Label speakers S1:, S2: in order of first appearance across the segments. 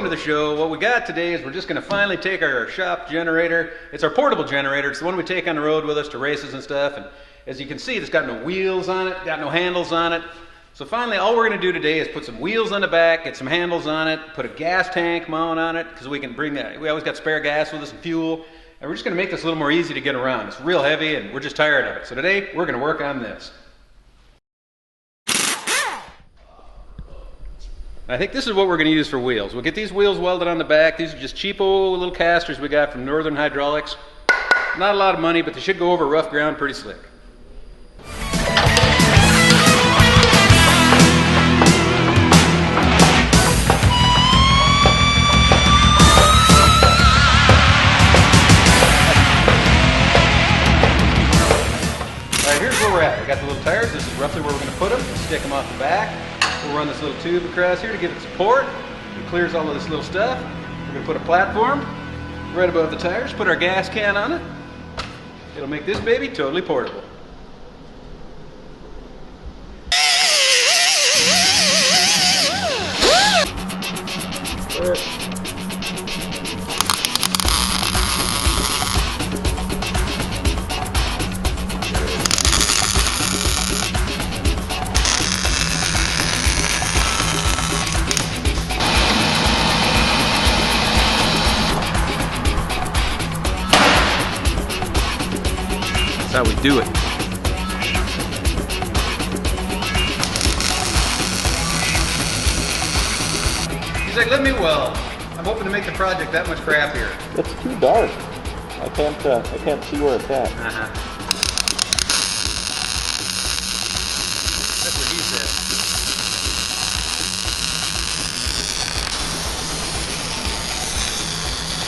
S1: to the show. What we got today is we're just going to finally take our shop generator. It's our portable generator. It's the one we take on the road with us to races and stuff. And as you can see, it's got no wheels on it, got no handles on it. So finally, all we're going to do today is put some wheels on the back, get some handles on it, put a gas tank mount on it, because we can bring that. We always got spare gas with us and fuel. And we're just going to make this a little more easy to get around. It's real heavy, and we're just tired of it. So today, we're going to work on this. I think this is what we're going to use for wheels. We'll get these wheels welded on the back. These are just cheapo little casters we got from Northern Hydraulics. Not a lot of money, but they should go over rough ground pretty slick. Alright, here's where we're at. We got the little tires. This is roughly where we're going to put them. Stick them off the back. We'll run this little tube across here to give it support. It clears all of this little stuff. We're going to put a platform right above the tires, put our gas can on it. It'll make this baby totally portable. How we do it. He's like, let me weld. I'm hoping to make the project that much crappier.
S2: It's too dark. I can't see where it's at.
S1: That's what he said.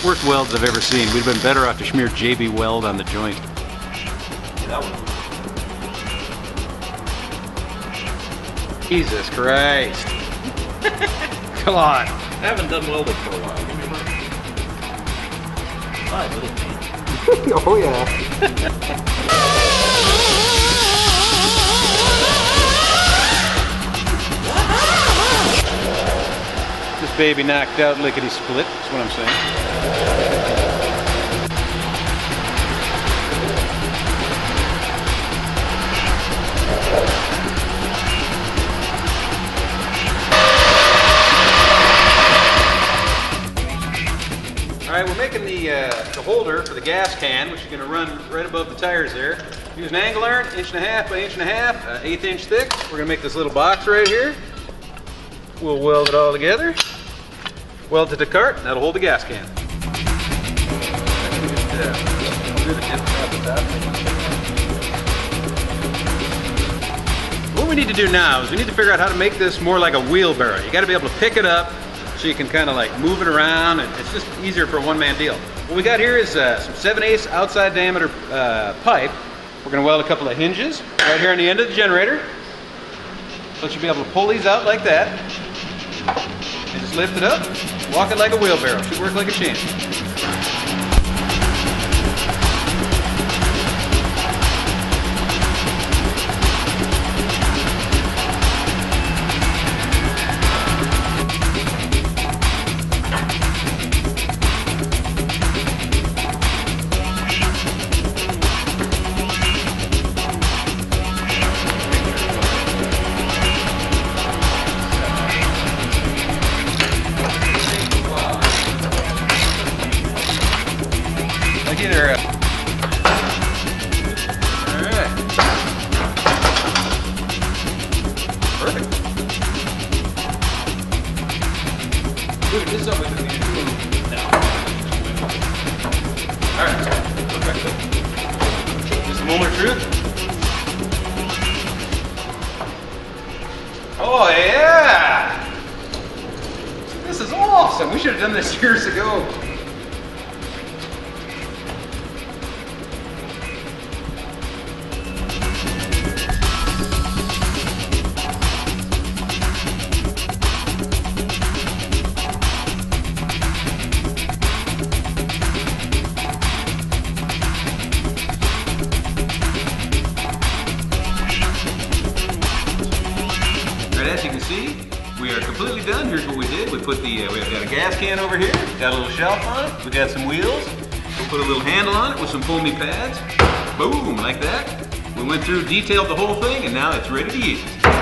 S1: Worst welds I've ever seen. We'd have been better off to smear JB Weld on the joint. That one. Jesus Christ. Come on.
S2: I haven't done welding for a while. Give me a minute.
S1: Oh yeah. This baby knocked out lickety split, that's what I'm saying. Alright, we're making the holder for the gas can, which you're going to run right above the tires there. Use an angle iron, 1.5 by 1.5 1/8 inch thick. We're going to make this little box right here. We'll weld it all together. Weld to the cart, and that'll hold the gas can. What we need to do now is we need to figure out how to make this more like a wheelbarrow. You got to be able to pick it up so you can kind of like move it around, and it's just easier for a one-man deal. What we got here is some 7/8 outside diameter pipe. We're going to weld a couple of hinges right here on the end of the generator. So you'll be able to pull these out like that. And just lift it up, walk it like a wheelbarrow. Should work like a champ. Either alright. Perfect. Dude, this is something we need to do now. Alright, perfect. Just a moment of truth. Oh yeah! This is awesome! We should have done this years ago. As you can see, We are completely done. Here's what we did. We put the, we've got a gas can over here, got a little shelf on it, we got some wheels, we'll put a little handle on it with some foamy pads. Boom, like that. We went through, detailed the whole thing, and now it's ready to use.